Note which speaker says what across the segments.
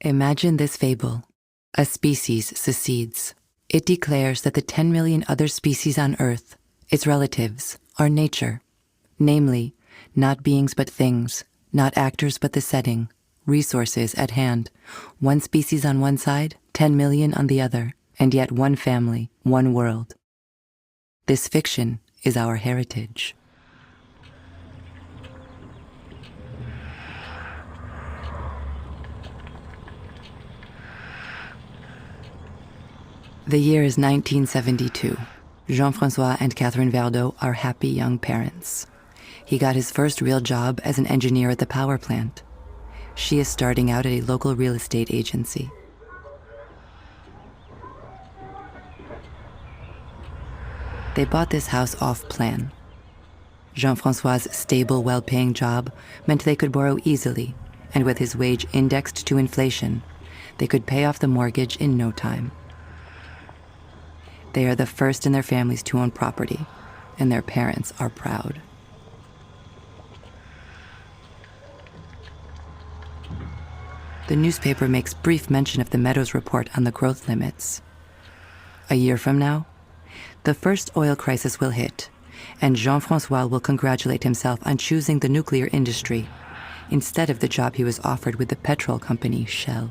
Speaker 1: Imagine this fable. A species secedes. It declares that the 10 million other species on Earth, its relatives, are nature. Namely, not beings but things, not actors but the setting, resources at hand. One species on one side, 10 million on the other, and yet one family, one world. This fiction is our heritage. The year is 1972. Jean-François and Catherine Verdeau are happy young parents. He got his first real job as an engineer at the power plant. She is starting out at a local real estate agency. They bought this house off plan. Jean-François' stable, well-paying job meant they could borrow easily, and with his wage indexed to inflation, they could pay off the mortgage in no time. They are the first in their families to own property, and their parents are proud. The newspaper makes brief mention of the Meadows report on the growth limits. A year from now, the first oil crisis will hit, and Jean-François will congratulate himself on choosing the nuclear industry instead of the job he was offered with the petrol company Shell.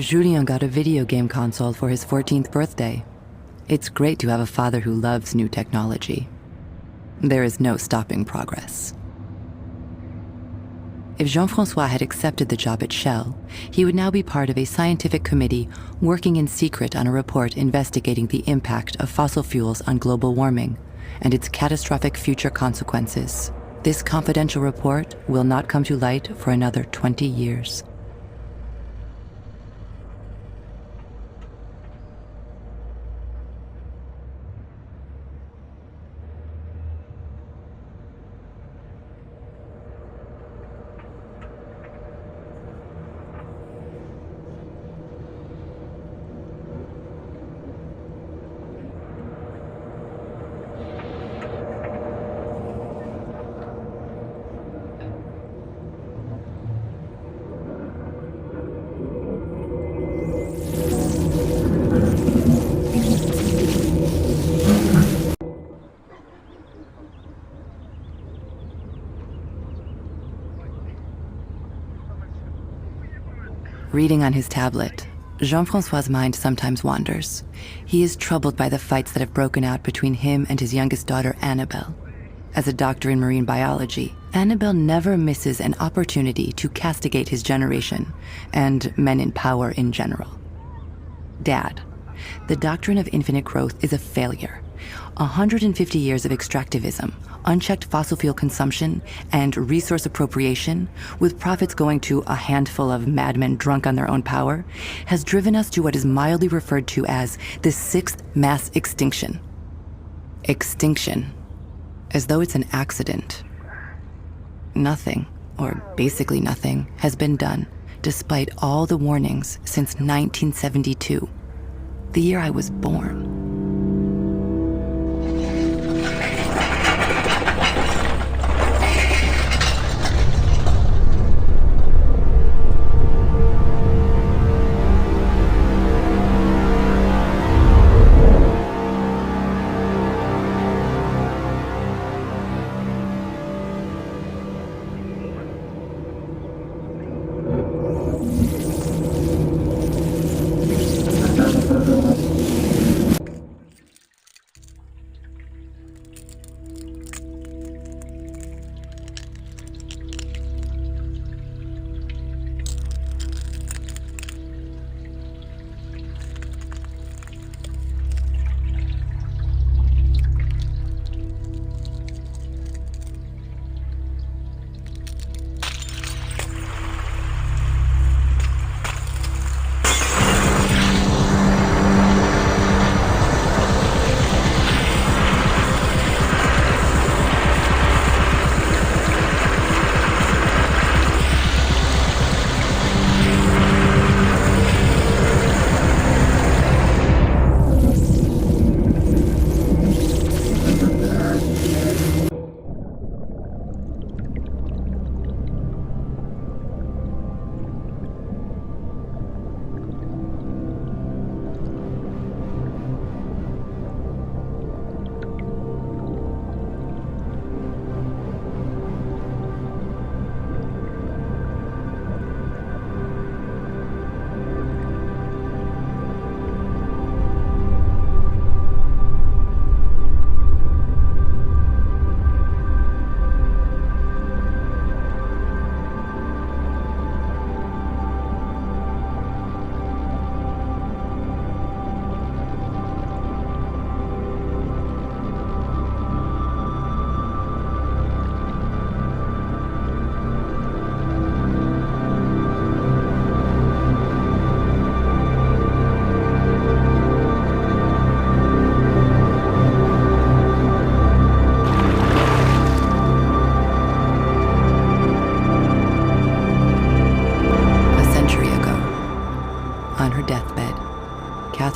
Speaker 1: Julien got a video game console for his 14th birthday. It's great to have a father who loves new technology. There is no stopping progress. If Jean-François had accepted the job at Shell, he would now be part of a scientific committee working in secret on a report investigating the impact of fossil fuels on global warming and its catastrophic future consequences. This confidential report will not come to light for another 20 years. Reading on his tablet, Jean-François' mind sometimes wanders. He is troubled by the fights that have broken out between him and his youngest daughter, Annabelle. As a doctor in marine biology, Annabelle never misses an opportunity to castigate his generation and men in power in general. Dad, the doctrine of infinite growth is a failure. 150 years of extractivism, unchecked fossil fuel consumption, and resource appropriation, with profits going to a handful of madmen drunk on their own power, has driven us to what is mildly referred to as the sixth mass extinction. Extinction, as though it's an accident. Nothing, or basically nothing, has been done, despite all the warnings since 1972, the year I was born.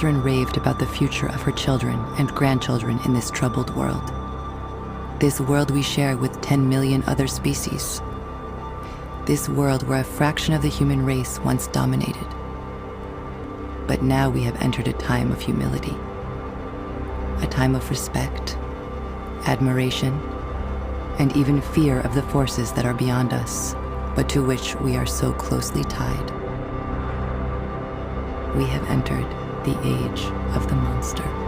Speaker 1: Catherine raved about the future of her children and grandchildren in this troubled world. This world we share with 10 million other species. This world where a fraction of the human race once dominated. But now we have entered a time of humility. A time of respect, admiration, and even fear of the forces that are beyond us, but to which we are so closely tied. We have entered the age of the monster.